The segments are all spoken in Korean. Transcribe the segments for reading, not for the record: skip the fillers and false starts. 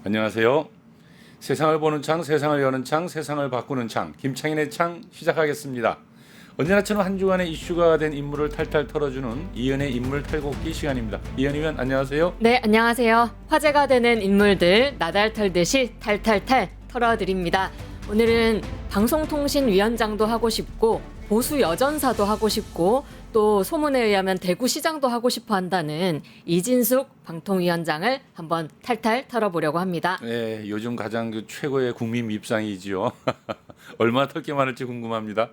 안녕하세요. 세상을 보는 창, 세상을 여는 창, 세상을 바꾸는 창, 김창인의 창 시작하겠습니다. 언제나처럼 한 주간의 이슈가 된 인물을 탈탈 털어주는 이은의 인물 탈곡기 시간입니다. 이은 의원 안녕하세요. 네, 안녕하세요. 화제가 되는 인물들 나달 털듯이 탈탈탈 털어드립니다. 오늘은 방송통신위원장도 하고 싶고 보수 여전사도 하고 싶고 또 소문에 의하면 대구시장도 하고 싶어 한다는 이진숙 방통위원장을 한번 탈탈 털어보려고 합니다. 네, 요즘 가장 최고의 국민 밉상이지요. 얼마나 털 게 많을지 궁금합니다.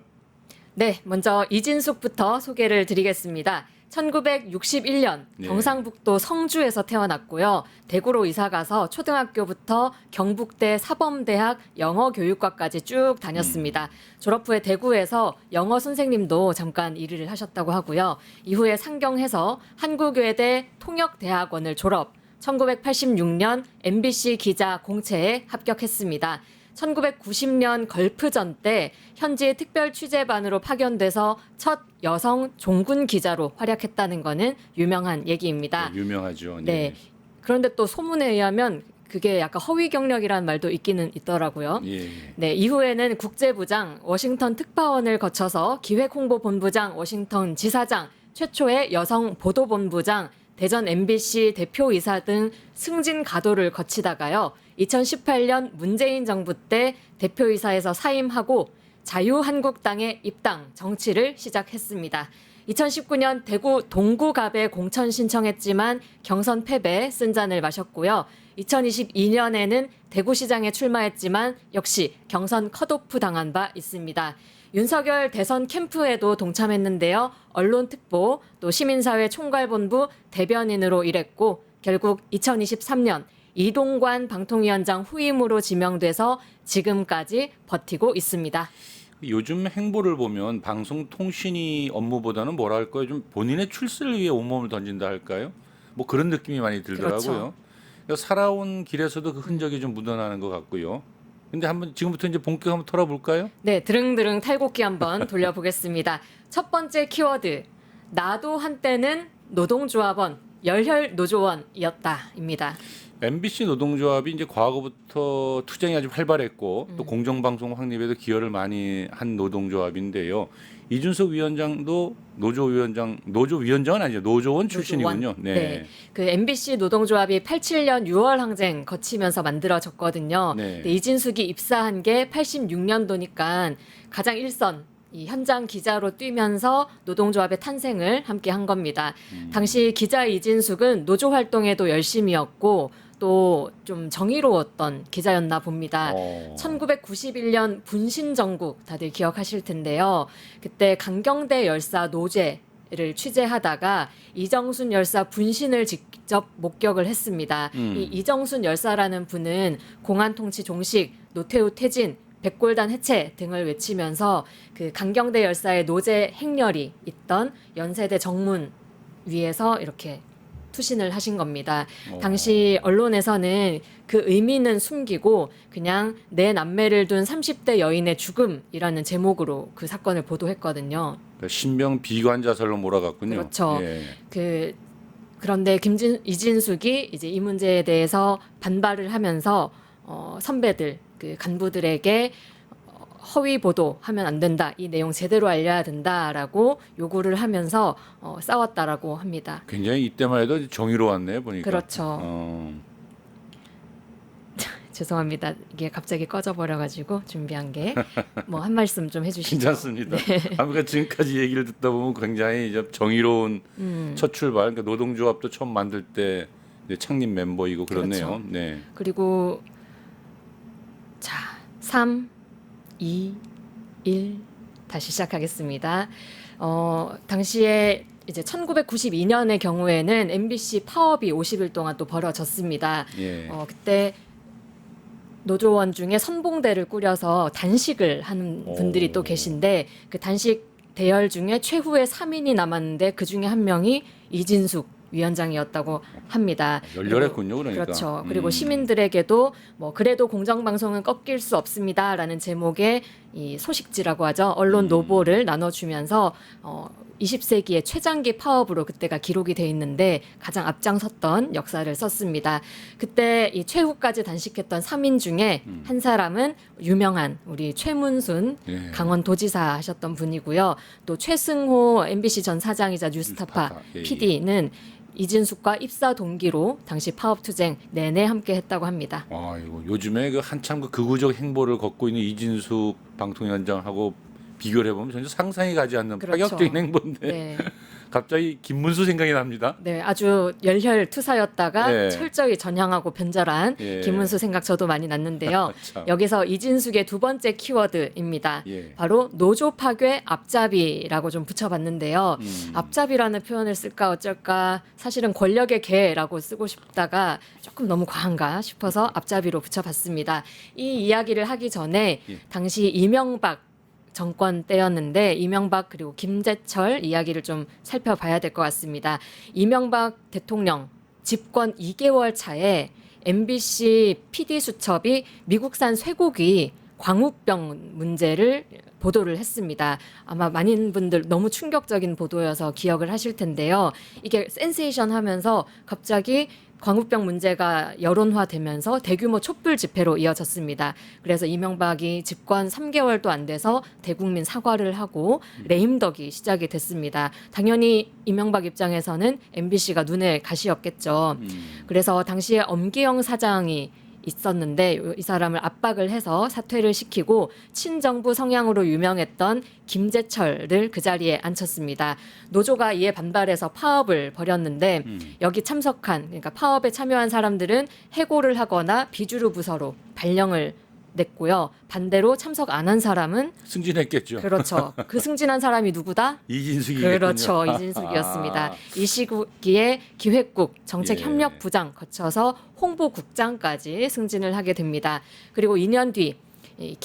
네, 먼저 이진숙부터 소개를 드리겠습니다. 1961년 네. 경상북도 성주에서 태어났고요. 대구로 이사가서 초등학교부터 경북대 사범대학 영어교육과까지 쭉 다녔습니다. 졸업 후에 대구에서 영어 선생님도 잠깐 일을 하셨다고 하고요. 이후에 상경해서 한국외대 통역대학원을 졸업, 1986년 MBC 기자 공채에 합격했습니다. 1990년 걸프전 때 현지 특별 취재반으로 파견돼서 첫 여성 종군 기자로 활약했다는 거는 유명한 얘기입니다. 네, 유명하죠. 네. 그런데 또 소문에 의하면 그게 약간 허위 경력이라는 말도 있기는 있더라고요. 예. 네, 이후에는 국제부장, 워싱턴 특파원을 거쳐서 기획홍보본부장, 워싱턴 지사장, 최초의 여성 보도본부장, 대전 MBC 대표이사 등 승진 가도를 거치다가요. 2018년 문재인 정부 때 대표이사에서 사임하고 자유한국당에 입당, 정치를 시작했습니다. 2019년 대구 동구갑에 공천 신청했지만 경선 패배, 쓴잔을 마셨고요. 2022년에는 대구시장에 출마했지만 역시 경선 컷오프 당한 바 있습니다. 윤석열 대선 캠프에도 동참했는데요. 언론특보, 또 시민사회 총괄본부 대변인으로 일했고 결국 2023년 이동관 방통위원장 후임으로 지명돼서 지금까지 버티고 있습니다. 요즘 행보를 보면 방송통신위 업무보다는 뭐랄까요? 좀 본인의 출세를 위해 온몸을 던진다 할까요? 뭐 그런 느낌이 많이 들더라고요. 그렇죠. 그러니까 살아온 길에서도 그 흔적이 좀 묻어나는 것 같고요. 근데 한번 지금부터 이제 본격 한번 털어볼까요? 네, 드릉드릉 탈곡기 한번 돌려보겠습니다. 첫 번째 키워드, 나도 한때는 노동조합원, 열혈 노조원이었다입니다. MBC 노동조합이 이제 과거부터 투쟁이 아주 활발했고 또 공정방송 확립에도 기여를 많이 한 노동조합인데요. 이준석 위원장도 노조위원장은 아니죠. 노조원 출신이군요. 네. 그 MBC 노동조합이 87년 6월 항쟁 거치면서 만들어졌거든요. 네. 근데 이진숙이 입사한 게 86년도니까 가장 일선 이 현장 기자로 뛰면서 노동조합의 탄생을 함께 한 겁니다. 당시 기자 이진숙은 노조 활동에도 열심이었고 또 좀 정의로웠던 기자였나 봅니다. 1991년 분신정국 다들 기억하실 텐데요. 그때 강경대 열사 노제를 취재하다가 이정순 열사 분신을 직접 목격을 했습니다. 이 이정순 열사라는 분은 공안통치 종식, 노태우 퇴진, 백골단 해체 등을 외치면서 그 강경대 열사의 노제 행렬이 있던 연세대 정문 위에서 이렇게 투신을 하신 겁니다. 당시 언론에서는 그 의미는 숨기고 그냥 내 남매를 둔 30대 여인의 죽음이라는 제목으로 그 사건을 보도했거든요. 그러니까 신병 비관자설로 몰아갔군요. 그렇죠. 예. 그런데 이진숙이 이제 이 문제에 대해서 반발을 하면서 선배들 그 간부들에게 허위 보도하면 안 된다. 이 내용 제대로 알려야 된다라고 요구를 하면서 싸웠다라고 합니다. 굉장히 이때만 해도 정의로웠네요 보니까. 그렇죠. 죄송합니다. 이게 갑자기 꺼져버려가지고 준비한 게 뭐 한 말씀 좀 해주시죠. 괜찮습니다. 아무튼 지금까지 얘기를 듣다 보면 굉장히 좀 정의로운 첫 출발. 그러니까 노동조합도 처음 만들 때 이제 창립 멤버이고 그렇네요. 그렇죠. 네. 그리고 자 3, 2, 1 다시 시작하겠습니다. 당시에 이제 1992년의 경우에는 MBC 파업이 50일 동안 또 벌어졌습니다. 예. 그때 노조원 중에 선봉대를 꾸려서 단식을 하는 분들이 또 계신데 그 단식 대열 중에 최후의 3인이 남았는데 그 중에 한 명이 이진숙 위원장이었다고 합니다. 열렬했군요, 그러니까. 그렇죠. 그리고 시민들에게도 뭐 그래도 공정방송은 꺾일 수 없습니다라는 제목의 이 소식지라고 하죠. 언론 노보를 나눠주면서 20세기의 최장기 파업으로 그때가 기록이 돼 있는데 가장 앞장섰던 역사를 썼습니다. 그때 이 최후까지 단식했던 3인 중에 한 사람은 유명한 우리 최문순 예. 강원도지사 하셨던 분이고요. 또 최승호 MBC 전 사장이자 뉴스타파 예, 예. PD는 이진숙과 입사 동기로 당시 파업 투쟁 내내 함께 했다고 합니다. 이거 요즘에 그 한참 그 극우적 행보를 걷고 있는 이진숙 방통위원장하고 비교를 해보면 전혀 상상이 가지 않는 그렇죠. 파격적인 행보인데 네. 갑자기 김문수 생각이 납니다. 네, 아주 열혈투사였다가 네. 철저히 전향하고 변절한 예. 김문수 생각 저도 많이 났는데요. 참. 여기서 이진숙의 두 번째 키워드입니다. 예. 바로 노조 파괴 앞잡이라고 좀 붙여봤는데요. 앞잡이라는 표현을 쓸까 어쩔까 사실은 권력의 개라고 쓰고 싶다가 조금 너무 과한가 싶어서 앞잡이로 붙여봤습니다. 이 이야기를 하기 전에 예. 당시 이명박 정권 때였는데 이명박 그리고 김재철 이야기를 좀 살펴봐야 될 것 같습니다. 이명박 대통령 집권 2개월 차에 MBC PD 수첩이 미국산 쇠고기 광우병 문제를 보도를 했습니다. 아마 많은 분들 너무 충격적인 보도여서 기억을 하실 텐데요. 이게 센세이션 하면서 갑자기 광우병 문제가 여론화되면서 대규모 촛불 집회로 이어졌습니다. 그래서 이명박이 집권 3개월도 안 돼서 대국민 사과를 하고 레임덕이 시작이 됐습니다. 당연히 이명박 입장에서는 MBC가 눈에 가시였겠죠. 그래서 당시에 엄기영 사장이 있었는데 이 사람을 압박을 해서 사퇴를 시키고 친정부 성향으로 유명했던 김재철을 그 자리에 앉혔습니다. 노조가 이에 반발해서 파업을 벌였는데 여기 참석한 그러니까 파업에 참여한 사람들은 해고를 하거나 비주류 부서로 발령을 냈고요. 반대로 참석 안 한 사람은 승진했겠죠. 그렇죠. 그 승진한 사람이 누구다? 이진숙이겠군요. 그렇죠. 이진숙이었습니다. 이 시기에 기획국 정책협력부장 거쳐서 홍보국장까지 승진을 하게 됩니다. 그리고 2년 뒤 이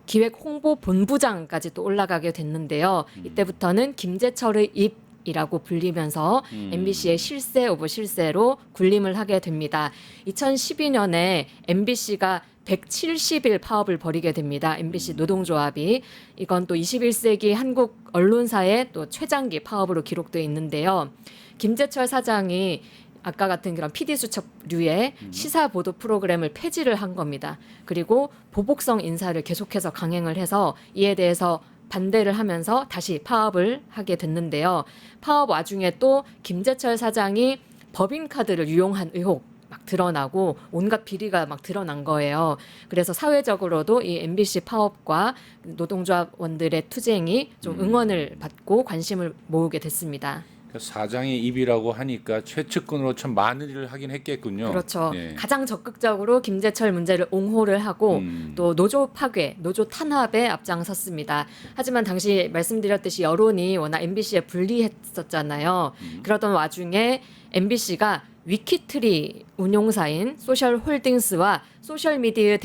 기획홍보본부장까지 또 올라가게 됐는데요. 이때부터는 김재철의 입이라고 불리면서 MBC의 실세 오브 실세로 군림을 하게 됩니다. 2012년에 MBC가 170일 파업을 벌이게 됩니다. MBC 노동조합이 이건 또 21세기 한국 언론사의 또 최장기 파업으로 기록되어 있는데요. 김재철 사장이 아까 같은 그런 PD 수첩류의 시사 보도 프로그램을 폐지를 한 겁니다. 그리고 보복성 인사를 계속해서 강행을 해서 이에 대해서 반대를 하면서 다시 파업을 하게 됐는데요. 파업 와중에 또 김재철 사장이 법인카드를 유용한 의혹 막 드러나고 온갖 비리가 막 드러난 거예요. 그래서 사회적으로도 이 MBC 파업과 노동조합원들의 투쟁이 좀 응원을 받고 관심을 모으게 됐습니다. 사장의 입이라고 하니까 최측근으로 참 많은 일을 하긴 했겠군요. 그렇죠. 예. 가장 적극적으로 김재철 문제를 옹호를 하고 또 노조 파괴, 노조 탄압에 앞장섰습니다. 하지만 당시 말씀드렸듯이 여론이 워낙 MBC에 불리했었잖아요. 그러던 와중에 MBC가 위키트리 운용사인 소셜홀딩스와 소셜미디어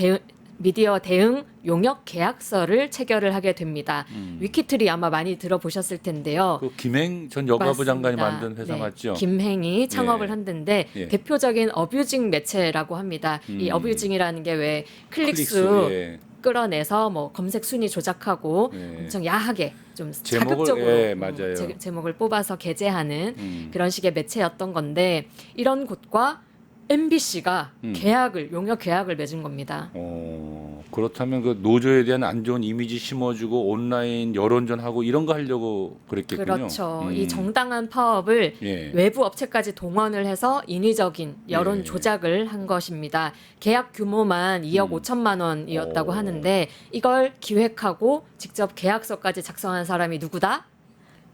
대응 용역 계약서를 체결을 하게 됩니다. 위키트리 아마 많이 들어보셨을 텐데요. 그 김행 전 여가부 장관이 맞습니다. 만든 회사 네. 맞죠? 김행이 창업을 예. 한 데인데 예. 대표적인 어뷰징 매체라고 합니다. 이 어뷰징이라는 게 왜 클릭수 예. 끌어내서 뭐 검색 순위 조작하고 예. 엄청 야하게 좀 제목을, 자극적으로 예, 맞아요. 제목을 뽑아서 게재하는 그런 식의 매체였던 건데 이런 곳과 MBC가 용역 계약을 맺은 겁니다. 그렇다면 그 노조에 대한 안 좋은 이미지 심어주고 온라인 여론전하고 이런 거 하려고 그랬겠군요. 그렇죠. 이 정당한 파업을 예. 외부 업체까지 동원을 해서 인위적인 여론 예. 조작을 한 것입니다. 계약 규모만 2억 5천만 원이었다고 오. 하는데 이걸 기획하고 직접 계약서까지 작성한 사람이 누구다?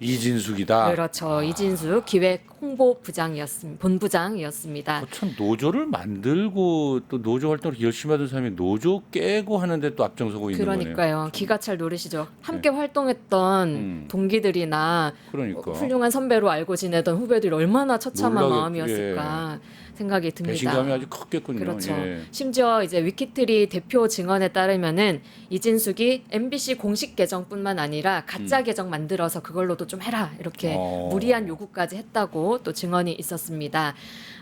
이진숙이다. 그렇죠. 이진숙 기획 본부장이었습니다. 참 노조를 만들고 또 노조 활동을 열심히 하던 사람이 노조 깨고 하는데 또 앞장서고 있는 그러니까요. 거네요. 기가 찰 노릇이죠. 함께 활동했던 동기들이나 그러니까 훌륭한 선배로 알고 지내던 후배들이 얼마나 처참한 놀라겠- 마음이었을까 생각이 듭니다. 배신감이 아주 컸겠군요. 그렇죠. 예. 심지어 이제 위키트리 대표 증언에 따르면은 이진숙이 MBC 공식 계정뿐만 아니라 가짜 계정 만들어서 그걸로도 좀 해라 이렇게 무리한 요구까지 했다고 또 증언이 있었습니다.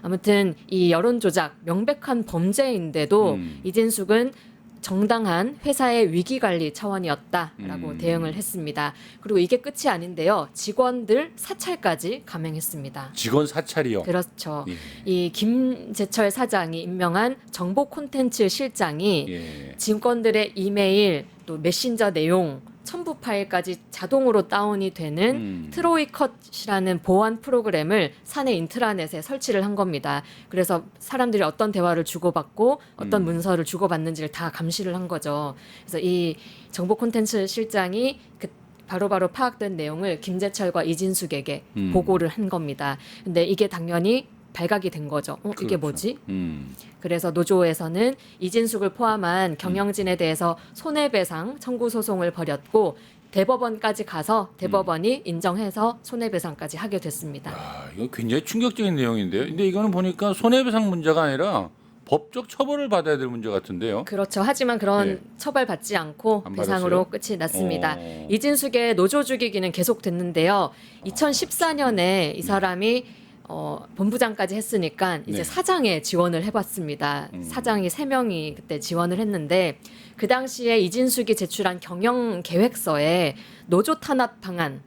아무튼 이 여론 조작 명백한 범죄인데도 이진숙은 정당한 회사의 위기관리 차원이었다라고 대응을 했습니다. 그리고 이게 끝이 아닌데요. 직원들 사찰까지 감행했습니다. 직원 사찰이요. 그렇죠. 예. 이 김재철 사장이 임명한 정보 콘텐츠 실장이 예. 직원들의 이메일 또 메신저 내용 첨부 파일까지 자동으로 다운이 되는 트로이컷이라는 보안 프로그램을 사내 인트라넷에 설치를 한 겁니다. 그래서 사람들이 어떤 대화를 주고받고 어떤 문서를 주고받는지를 다 감시를 한 거죠. 그래서 이 정보 콘텐츠 실장이 바로바로 파악된 내용을 김재철과 이진숙에게 보고를 한 겁니다. 근데 이게 당연히 발각이 된 거죠. 이게 그렇죠. 뭐지? 그래서 노조에서는 이진숙을 포함한 경영진에 대해서 손해배상 청구 소송을 벌였고 대법원까지 가서 대법원이 인정해서 손해배상까지 하게 됐습니다. 아, 이거 굉장히 충격적인 내용인데요. 근데 이거는 보니까 손해배상 문제가 아니라 법적 처벌을 받아야 될 문제 같은데요. 그렇죠. 하지만 그런 예. 처벌받지 않고 안 배상으로 받았어요? 끝이 났습니다. 어. 이진숙의 노조 죽이기는 계속됐는데요. 2014년에 이 사람이 본부장까지 했으니까 이제 네. 사장에 지원을 해봤습니다. 사장이 3명이 그때 지원을 했는데 그 당시에 이진숙이 제출한 경영 계획서에 노조 탄압 방안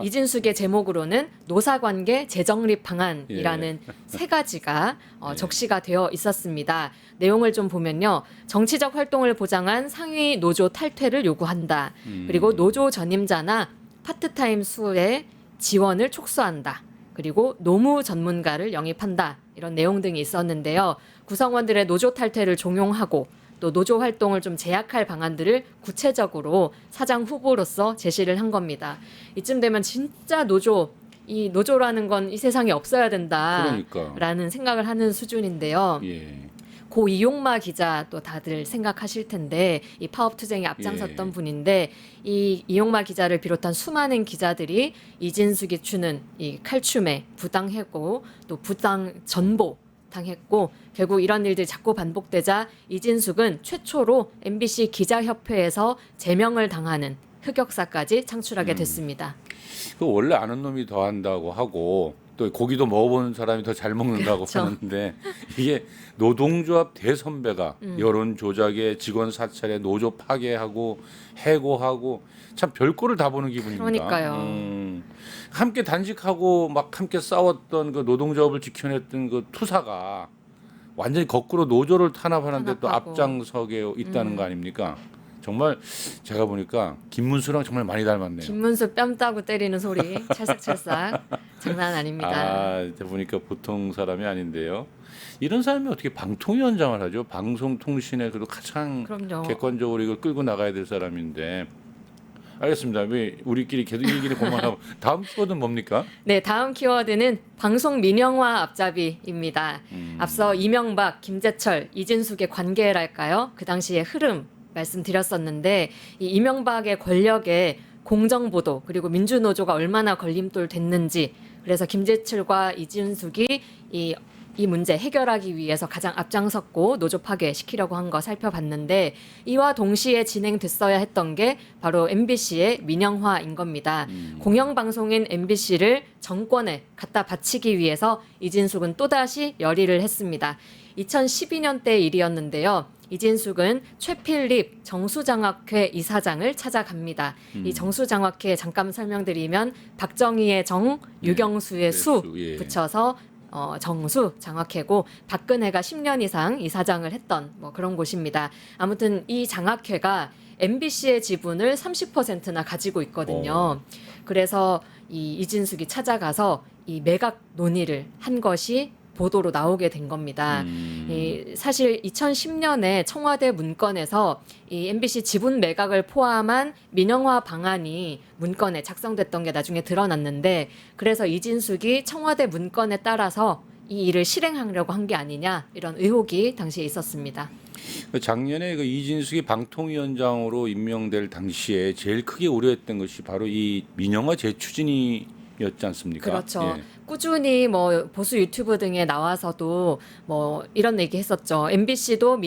이진숙의 제목으로는 노사관계 재정립 방안이라는 세 가지가 적시가 되어 있었습니다. 내용을 좀 보면요. 정치적 활동을 보장한 상위 노조 탈퇴를 요구한다. 그리고 노조 전임자나 파트타임 수의 지원을 촉수한다. 그리고 노무 전문가를 영입한다. 이런 내용 등이 있었는데요. 구성원들의 노조 탈퇴를 종용하고 또 노조 활동을 좀 제약할 방안들을 구체적으로 사장 후보로서 제시를 한 겁니다. 이쯤 되면 진짜 이 노조라는 건 이 세상에 없어야 된다라는 그러니까. 생각을 하는 수준인데요. 예. 고 이용마 기자 또 다들 생각하실 텐데 이 파업 투쟁에 앞장섰던 예. 분인데 이 이용마 기자를 비롯한 수많은 기자들이 이진숙이 추는 이 칼춤에 부당해고 또 부당 전보 당했고 결국 이런 일들이 자꾸 반복되자 이진숙은 최초로 MBC 기자협회에서 제명을 당하는 흑역사까지 창출하게 됐습니다. 그 원래 아는 놈이 더 한다고 하고 또 고기도 먹어본 사람이 더 잘 먹는다고 그렇죠. 하는데 이게 노동조합 대선배가 여론 조작에 직원 사찰에 노조 파괴하고 해고하고 참 별꼴을 다 보는 기분입니다. 그러니까요. 함께 단식하고 막 함께 싸웠던 그 노동조합을 지켜냈던 그 투사가 완전히 거꾸로 노조를 탄압하는데 또 탄압하고. 앞장서게 있다는 거 아닙니까? 정말 제가 보니까 김문수랑 정말 많이 닮았네요. 김문수 뺨 따고 때리는 소리 찰싹찰싹 장난 아닙니다. 아, 보니까 보통 사람이 아닌데요. 이런 사람이 어떻게 방통위원장을 하죠? 방송통신에 그래도 가장 그럼요. 객관적으로 이걸 끌고 나가야 될 사람인데. 알겠습니다. 왜 우리끼리 계속 얘기를 그만하고 다음 키워드는 뭡니까? 네, 다음 키워드는 방송 민영화 앞잡이입니다. 앞서 이명박, 김재철, 이진숙의 관계랄까요? 그 당시의 흐름 말씀드렸었는데 이 이명박의 권력에 공정보도 그리고 민주노조가 얼마나 걸림돌 됐는지 그래서 김재철과 이진숙이 이 문제 해결하기 위해서 가장 앞장섰고 노조 파괴시키려고 한 거 살펴봤는데 이와 동시에 진행됐어야 했던 게 바로 MBC의 민영화인 겁니다. 공영방송인 MBC를 정권에 갖다 바치기 위해서 이진숙은 또다시 열의를 했습니다. 2012년대 일이었는데요. 이진숙은 최필립 정수장학회 이사장을 찾아갑니다. 이 정수장학회 잠깐 설명드리면 박정희의 정, 유경수의 수 예. 붙여서 정수 장학회고 박근혜가 10년 이상 이사장을 했던 뭐 그런 곳입니다. 아무튼 이 장학회가 MBC의 지분을 30%나 가지고 있거든요. 그래서 이진숙이 찾아가서 이 매각 논의를 한 것이 보도로 나오게 된 겁니다. 사실 2010년에 청와대 문건에서 이 MBC 지분 매각을 포함한 민영화 방안이 문건에 작성됐던 게 나중에 드러났는데 그래서 이진숙이 청와대 문건에 따라서 이 일을 실행하려고 한 게 아니냐 이런 의혹이 당시에 있었습니다. 작년에 그 이진숙이 방통위원장으로 임명될 당시에 제일 크게 우려했던 것이 바로 이 민영화 재추진이었지 않습니까? 그렇죠. 예. 꾸준히 뭐 보수 유튜브 등에 나와서도 뭐 이런 얘기 했었죠. MBC도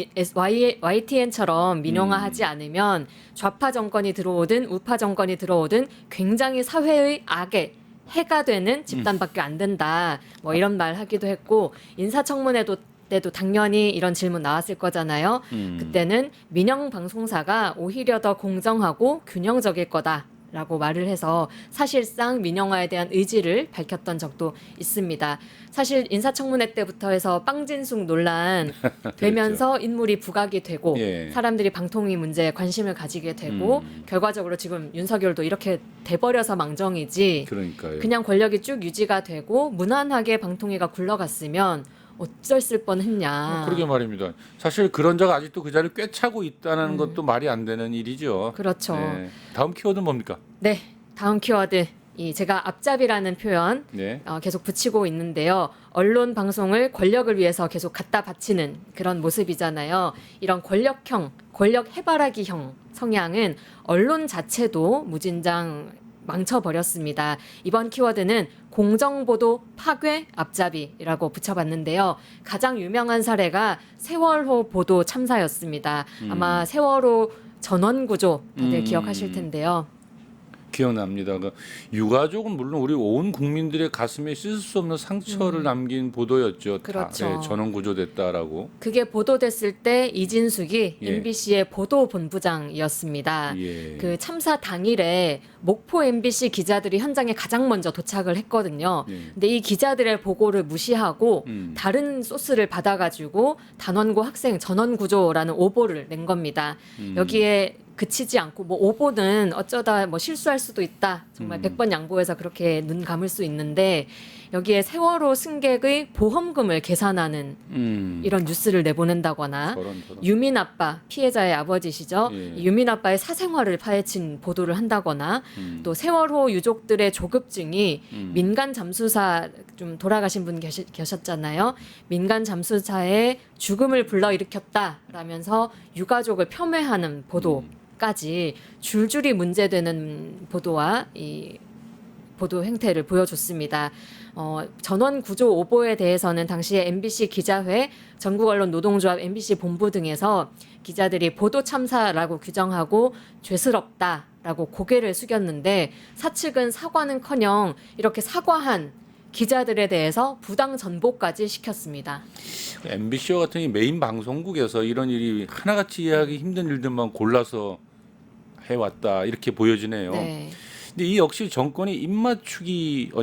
YTN처럼 민영화하지 않으면 좌파 정권이 들어오든 우파 정권이 들어오든 굉장히 사회의 악에 해가 되는 집단밖에 안 된다. 뭐 이런 말 하기도 했고 인사청문회도 때도 당연히 이런 질문 나왔을 거잖아요. 그때는 민영 방송사가 오히려 더 공정하고 균형적일 거다라고 말을 해서 사실상 민영화에 대한 의지를 밝혔던 적도 있습니다. 사실 인사청문회 때부터 해서 빵진숙 논란 되면서 인물이 부각이 되고 예. 사람들이 방통위 문제에 관심을 가지게 되고 결과적으로 지금 윤석열도 이렇게 돼버려서 망정이지 그러니까요. 그냥 권력이 쭉 유지가 되고 무난하게 방통위가 굴러갔으면 어쩔 뻔했냐. 그러게 말입니다. 사실 그런 자가 아직도 그 자리를 꿰차고 있다는 것도 말이 안 되는 일이죠. 그렇죠. 네. 다음 키워드는 뭡니까? 네, 다음 키워드. 제가 앞잡이라는 표현 네. 계속 붙이고 있는데요. 언론 방송을 권력을 위해서 계속 갖다 바치는 그런 모습이잖아요. 이런 권력형, 권력 해바라기형 성향은 언론 자체도 무진장 망쳐버렸습니다. 이번 키워드는 공정보도 파괴 앞잡이라고 붙여봤는데요. 가장 유명한 사례가 세월호 보도 참사였습니다. 아마 세월호 전원구조 다들 기억하실 텐데요. 기억납니다. 그 유가족은 물론 우리 온 국민들의 가슴에 씻을 수 없는 상처를 남긴 보도였죠. 그렇죠. 다, 전원 구조됐다라고. 그게 보도됐을 때 이진숙이 예. MBC의 보도본부장이었습니다. 예. 그 참사 당일에 목포 MBC 기자들이 현장에 가장 먼저 도착을 했거든요. 예. 근데 이 기자들의 보고를 무시하고 음. 다른 소스를 받아가지고 단원고 학생 전원구조라는 오보를 낸 겁니다. 여기에 그치지 않고 뭐 오보는 어쩌다 뭐 실수할 수도 있다. 정말 100번 양보해서 그렇게 눈 감을 수 있는데 여기에 세월호 승객의 보험금을 계산하는 이런 뉴스를 내보낸다거나 저런. 유민 아빠, 피해자의 아버지시죠. 예. 이 유민 아빠의 사생활을 파헤친 보도를 한다거나 또 세월호 유족들의 조급증이 민간 잠수사 좀 돌아가신 분 계셨잖아요. 민간 잠수사의 죽음을 불러일으켰다라면서 유가족을 폄훼하는 보도까지 줄줄이 문제되는 보도와 이 보도 행태를 보여줬습니다. 전원 구조 오보에 대해서는 당시에 MBC 기자회, 전국언론노동조합 MBC 본부 등에서 기자들이 보도 참사라고 규정하고 죄스럽다라고 고개를 숙였는데 사측은 사과는커녕 이렇게 사과한 기자들에 대해서 부당 전보까지 시켰습니다. MBC와 같은 이 메인 방송국에서 이런 일이 하나같이 이해하기 힘든 일들만 골라서 해왔다 이렇게 보여지네요. 네. 근데 이 역시 정권이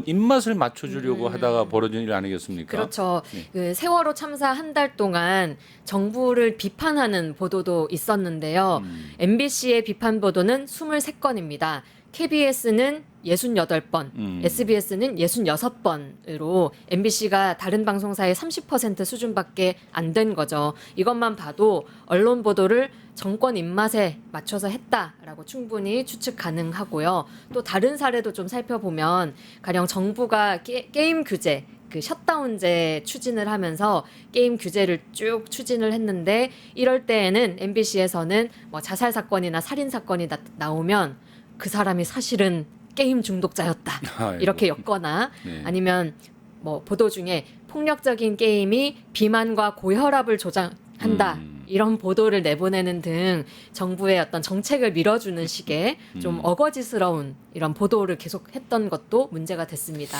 입맛을 맞춰주려고 하다가 벌어진 일 아니겠습니까? 그렇죠. 네. 그 세월호 참사 한 달 동안 정부를 비판하는 보도도 있었는데요. MBC의 비판 보도는 23건입니다. KBS는 68번, SBS는 66번으로 MBC가 다른 방송사의 30% 수준밖에 안 된 거죠. 이것만 봐도 언론 보도를 정권 입맛에 맞춰서 했다라고 충분히 추측 가능하고요. 또 다른 사례도 좀 살펴보면 가령 정부가 게임 규제, 그 셧다운제 추진을 하면서 게임 규제를 쭉 추진을 했는데 이럴 때에는 MBC에서는 뭐 자살 사건이나 살인 사건이 나오면 그 사람이 사실은 게임 중독자였다. 아이고. 이렇게 엮거나 네. 아니면 뭐 보도 중에 폭력적인 게임이 비만과 고혈압을 조장한다. 이런 보도를 내보내는 등 정부의 어떤 정책을 밀어주는 식의 좀 어거지스러운 이런 보도를 계속 했던 것도 문제가 됐습니다.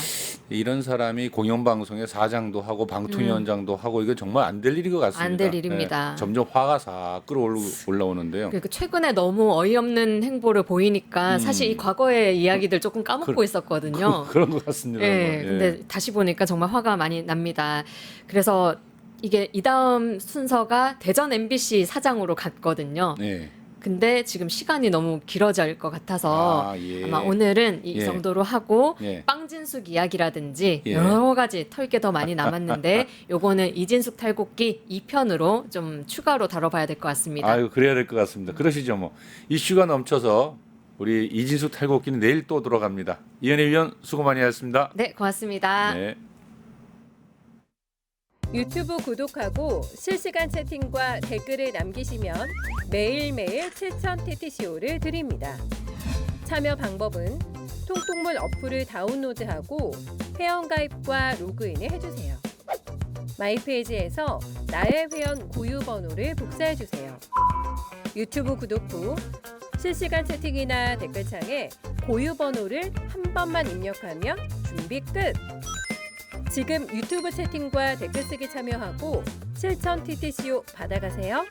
이런 사람이 공영방송의 사장도 하고 방통위원장도 하고 이거 정말 안 될 일인 것 같습니다. 안 될 일입니다. 네, 점점 화가 싹 끌어올라오는데요. 그러니까 최근에 너무 어이없는 행보를 보이니까 사실 이 과거의 이야기들 조금 까먹고 있었거든요. 그런 것 같습니다. 네, 근데 다시 보니까 정말 화가 많이 납니다. 그래서 이게 이 다음 순서가 대전 MBC 사장으로 갔거든요. 네. 근데 지금 시간이 너무 길어질 것 같아서 예. 아마 오늘은 이 예. 정도로 하고 예. 빵진숙 이야기라든지 예. 여러 가지 털 게 더 많이 남았는데 요거는 이진숙 탈곡기 2편으로 좀 추가로 다뤄봐야 될 것 같습니다. 아유 그래야 될 것 같습니다. 그러시죠 뭐. 이슈가 넘쳐서 우리 이진숙 탈곡기는 내일 또 들어갑니다. 이현희 위원 수고 많이 하셨습니다. 네, 고맙습니다. 네. 유튜브 구독하고 실시간 채팅과 댓글을 남기시면 매일매일 7천 TTCO를 드립니다. 참여 방법은 통통물 어플을 다운로드하고 회원가입과 로그인을 해주세요. 마이페이지에서 나의 회원 고유 번호를 복사해주세요. 유튜브 구독 후 실시간 채팅이나 댓글창에 고유 번호를 한 번만 입력하면 준비 끝! 지금 유튜브 채팅과 댓글 쓰기 참여하고 7000TTCO 받아가세요.